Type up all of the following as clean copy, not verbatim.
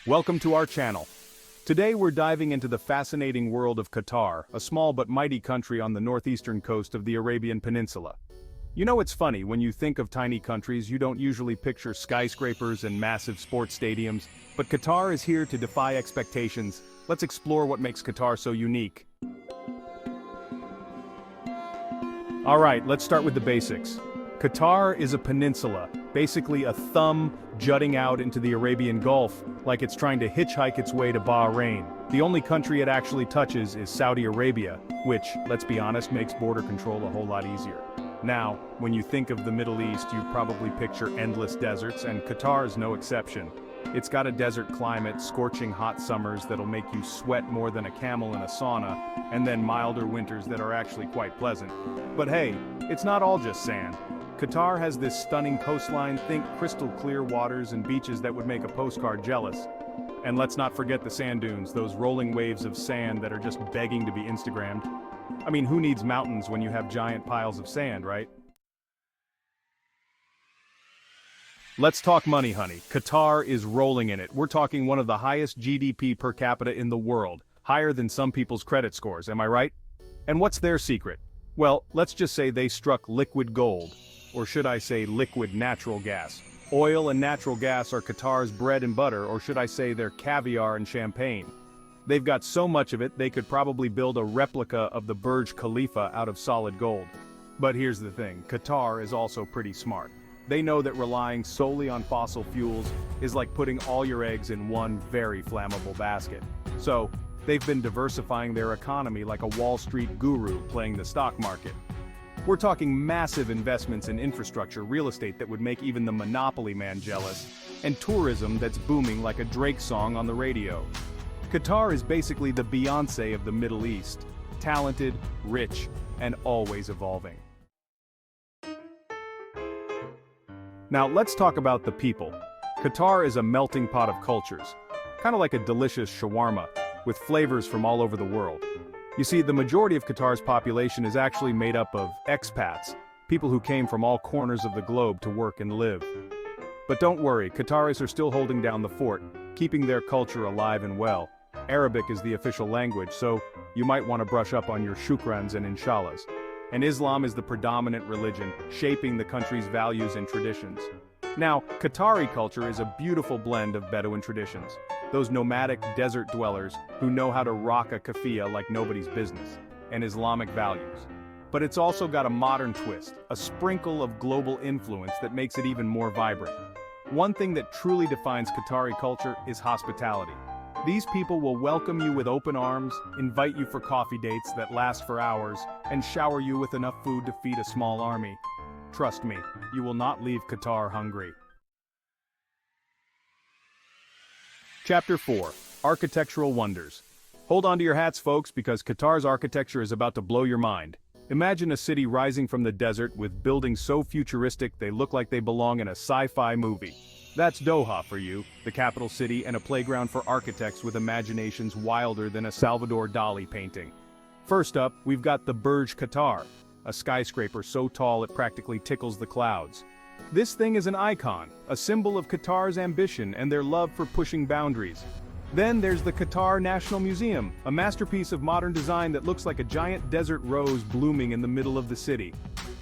Welcome to our channel. Today we're diving into the fascinating world of Qatar, a small but mighty country on the northeastern coast of the Arabian Peninsula. You know, it's funny, when you think of tiny countries you don't usually picture skyscrapers and massive sports stadiums, but Qatar is here to defy expectations. Let's explore what makes Qatar so unique. Alright, let's start with the basics. Qatar is a peninsula, basically a thumb jutting out into the Arabian Gulf, like it's trying to hitchhike its way to Bahrain. The only country it actually touches is Saudi Arabia, which, let's be honest, makes border control a whole lot easier. Now, when you think of the Middle East, you probably picture endless deserts, and Qatar is no exception. It's got a desert climate, scorching hot summers that'll make you sweat more than a camel in a sauna, and then milder winters that are actually quite pleasant. But hey, it's not all just sand. Qatar has this stunning coastline, think crystal clear waters and beaches that would make a postcard jealous. And let's not forget the sand dunes, those rolling waves of sand that are just begging to be Instagrammed. I mean, who needs mountains when you have giant piles of sand, right? Let's talk money, honey. Qatar is rolling in it. We're talking one of the highest GDP per capita in the world, higher than some people's credit scores, am I right? And what's their secret? Well, let's just say they struck liquid gold. Or should I say liquid natural gas. Oil and natural gas are Qatar's bread and butter, or should I say their caviar and champagne. They've got so much of it they could probably build a replica of the Burj Khalifa out of solid gold. But here's the thing, Qatar is also pretty smart. They know that relying solely on fossil fuels is like putting all your eggs in one very flammable basket. So, they've been diversifying their economy like a Wall Street guru playing the stock market. We're talking massive investments in infrastructure, real estate that would make even the monopoly man jealous, and tourism that's booming like a Drake song on the radio. Qatar is basically the Beyoncé of the Middle East, talented, rich, and always evolving. Now let's talk about the people. Qatar is a melting pot of cultures, kind of like a delicious shawarma, with flavors from all over the world. You see, the majority of Qatar's population is actually made up of expats, people who came from all corners of the globe to work and live. But don't worry, Qataris are still holding down the fort, keeping their culture alive and well. Arabic is the official language, so you might want to brush up on your shukrans and inshallahs. And Islam is the predominant religion, shaping the country's values and traditions. Now, Qatari culture is a beautiful blend of Bedouin traditions. Those nomadic desert dwellers who know how to rock a keffiyeh like nobody's business, and Islamic values. But it's also got a modern twist, a sprinkle of global influence that makes it even more vibrant. One thing that truly defines Qatari culture is hospitality. These people will welcome you with open arms, invite you for coffee dates that last for hours, and shower you with enough food to feed a small army. Trust me, you will not leave Qatar hungry. Chapter 4. Architectural Wonders. Hold on to your hats, folks, because Qatar's architecture is about to blow your mind. Imagine a city rising from the desert with buildings so futuristic they look like they belong in a sci-fi movie. That's Doha for you, the capital city and a playground for architects with imaginations wilder than a Salvador Dali painting. First up, we've got the Burj Qatar, a skyscraper so tall it practically tickles the clouds. This thing is an icon, a symbol of Qatar's ambition and their love for pushing boundaries. Then there's the Qatar National Museum, a masterpiece of modern design that looks like a giant desert rose blooming in the middle of the city.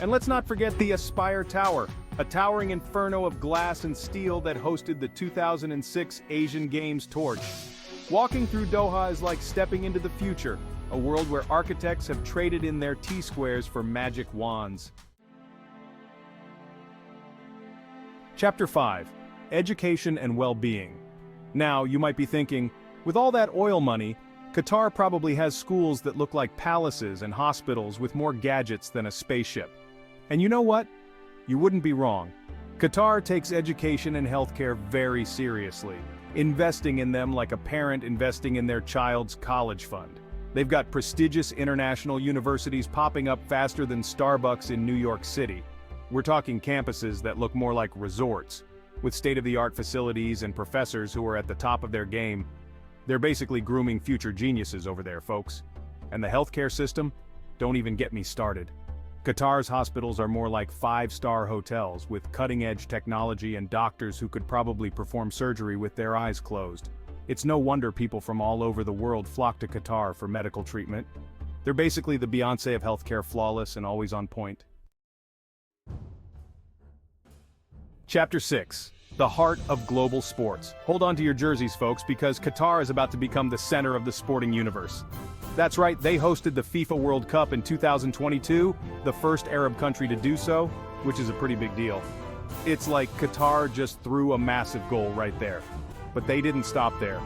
And let's not forget the Aspire Tower, a towering inferno of glass and steel that hosted the 2006 Asian Games torch. Walking through Doha is like stepping into the future, a world where architects have traded in their T-squares for magic wands. Chapter 5. Education and Well-being. Now, you might be thinking, with all that oil money, Qatar probably has schools that look like palaces and hospitals with more gadgets than a spaceship. And you know what? You wouldn't be wrong. Qatar takes education and healthcare very seriously, investing in them like a parent investing in their child's college fund. They've got prestigious international universities popping up faster than Starbucks in New York City. We're talking campuses that look more like resorts, with state-of-the-art facilities and professors who are at the top of their game. They're basically grooming future geniuses over there, folks. And the healthcare system? Don't even get me started. Qatar's hospitals are more like 5-star hotels with cutting-edge technology and doctors who could probably perform surgery with their eyes closed. It's no wonder people from all over the world flock to Qatar for medical treatment. They're basically the Beyoncé of healthcare, flawless and always on point. Chapter 6. The heart of global sports. Hold on to your jerseys, folks, because Qatar is about to become the center of the sporting universe. That's right, they hosted the FIFA World Cup in 2022, the first Arab country to do so, which is a pretty big deal. It's like Qatar just threw a massive goal right there. But they didn't stop there.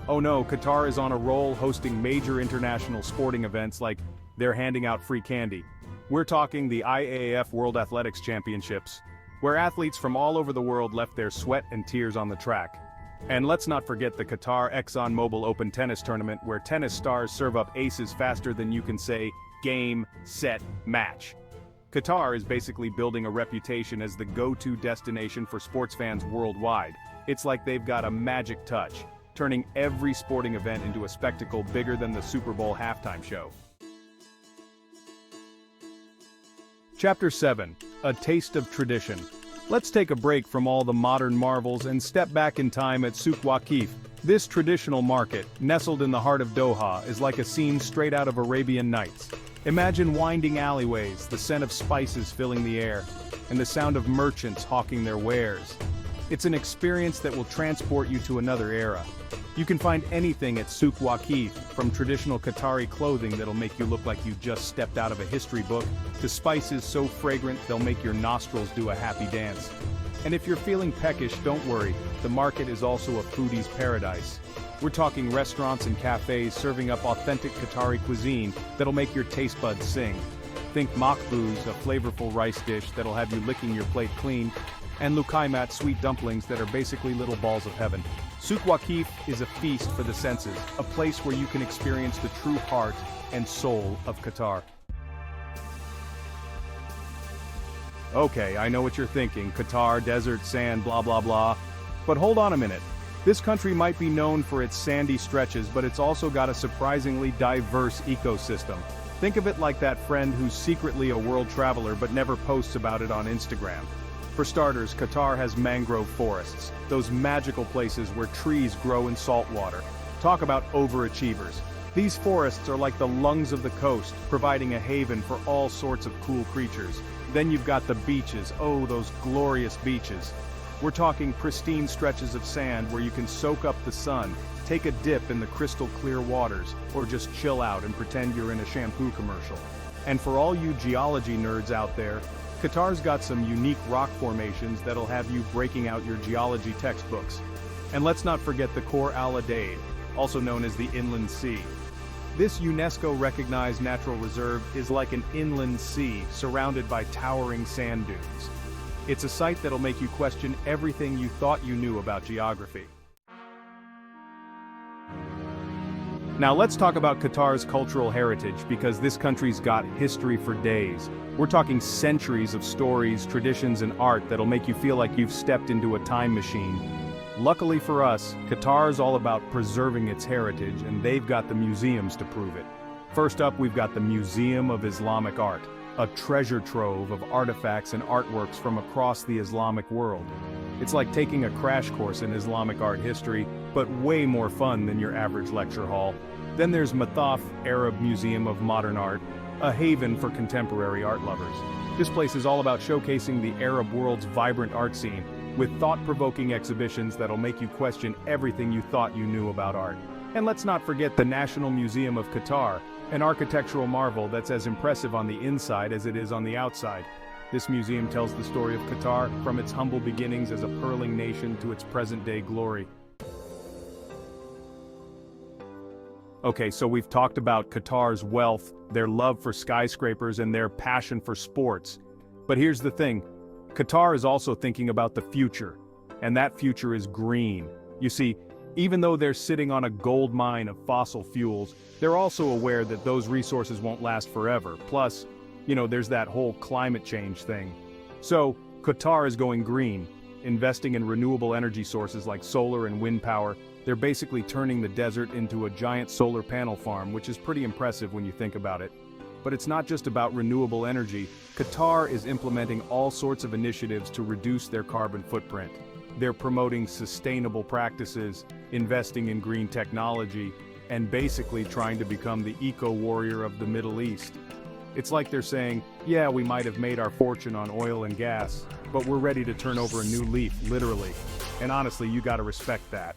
Oh no, Qatar is on a roll hosting major international sporting events like they're handing out free candy. We're talking the IAAF World Athletics Championships, where athletes from all over the world left their sweat and tears on the track. And let's not forget the Qatar ExxonMobil Open Tennis Tournament, where tennis stars serve up aces faster than you can say, game, set, match. Qatar is basically building a reputation as the go-to destination for sports fans worldwide. It's like they've got a magic touch, turning every sporting event into a spectacle bigger than the Super Bowl halftime show. Chapter 7. A Taste of Tradition. Let's take a break from all the modern marvels and step back in time at Souk Waqif. This traditional market, nestled in the heart of Doha, is like a scene straight out of Arabian Nights. Imagine winding alleyways, the scent of spices filling the air, and the sound of merchants hawking their wares. It's an experience that will transport you to another era. You can find anything at Souk Waqif, from traditional Qatari clothing that'll make you look like you just stepped out of a history book, to spices so fragrant they'll make your nostrils do a happy dance. And if you're feeling peckish, don't worry, the market is also a foodie's paradise. We're talking restaurants and cafes serving up authentic Qatari cuisine that'll make your taste buds sing. Think makbous, a flavorful rice dish that'll have you licking your plate clean, and lukaimat, sweet dumplings that are basically little balls of heaven. Souk Waqif is a feast for the senses, a place where you can experience the true heart and soul of Qatar. Okay, I know what you're thinking, Qatar, desert, sand, blah blah blah. But hold on a minute. This country might be known for its sandy stretches, but it's also got a surprisingly diverse ecosystem. Think of it like that friend who's secretly a world traveler but never posts about it on Instagram. For starters, Qatar has mangrove forests, those magical places where trees grow in salt water. Talk about overachievers. These forests are like the lungs of the coast, providing a haven for all sorts of cool creatures. Then you've got the beaches, oh those glorious beaches. We're talking pristine stretches of sand where you can soak up the sun, take a dip in the crystal clear waters, or just chill out and pretend you're in a shampoo commercial. And for all you geology nerds out there, Qatar's got some unique rock formations that'll have you breaking out your geology textbooks. And let's not forget the Khor Al Adaid, also known as the Inland Sea. This UNESCO-recognized natural reserve is like an inland sea surrounded by towering sand dunes. It's a site that'll make you question everything you thought you knew about geography. Now let's talk about Qatar's cultural heritage, because this country's got history for days. We're talking centuries of stories, traditions, and art that'll make you feel like you've stepped into a time machine. Luckily for us, Qatar's all about preserving its heritage, and they've got the museums to prove it. First up, we've got the Museum of Islamic Art, a treasure trove of artifacts and artworks from across the Islamic world. It's like taking a crash course in Islamic art history, but way more fun than your average lecture hall. Then there's Mathaf Arab Museum of Modern Art, a haven for contemporary art lovers. This place is all about showcasing the Arab world's vibrant art scene, with thought-provoking exhibitions that'll make you question everything you thought you knew about art. And let's not forget the National Museum of Qatar, an architectural marvel that's as impressive on the inside as it is on the outside. This museum tells the story of Qatar, from its humble beginnings as a pearling nation to its present-day glory. Okay, so we've talked about Qatar's wealth, their love for skyscrapers, and their passion for sports. But here's the thing, Qatar is also thinking about the future, and that future is green. You see, even though they're sitting on a gold mine of fossil fuels, they're also aware that those resources won't last forever. Plus, there's that whole climate change thing. So, Qatar is going green, investing in renewable energy sources like solar and wind power. They're basically turning the desert into a giant solar panel farm, which is pretty impressive when you think about it. But it's not just about renewable energy. Qatar is implementing all sorts of initiatives to reduce their carbon footprint. They're promoting sustainable practices, investing in green technology, and basically trying to become the eco-warrior of the Middle East. It's like they're saying, yeah, we might have made our fortune on oil and gas, but we're ready to turn over a new leaf, literally. And honestly, you gotta respect that.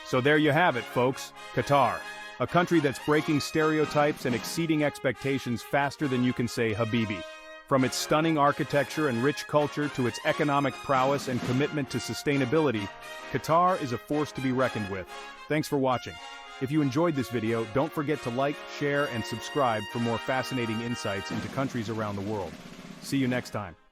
So there you have it, folks. Qatar, a country that's breaking stereotypes and exceeding expectations faster than you can say Habibi. From its stunning architecture and rich culture to its economic prowess and commitment to sustainability, Qatar is a force to be reckoned with. Thanks for watching. If you enjoyed this video, don't forget to like, share, and subscribe for more fascinating insights into countries around the world. See you next time.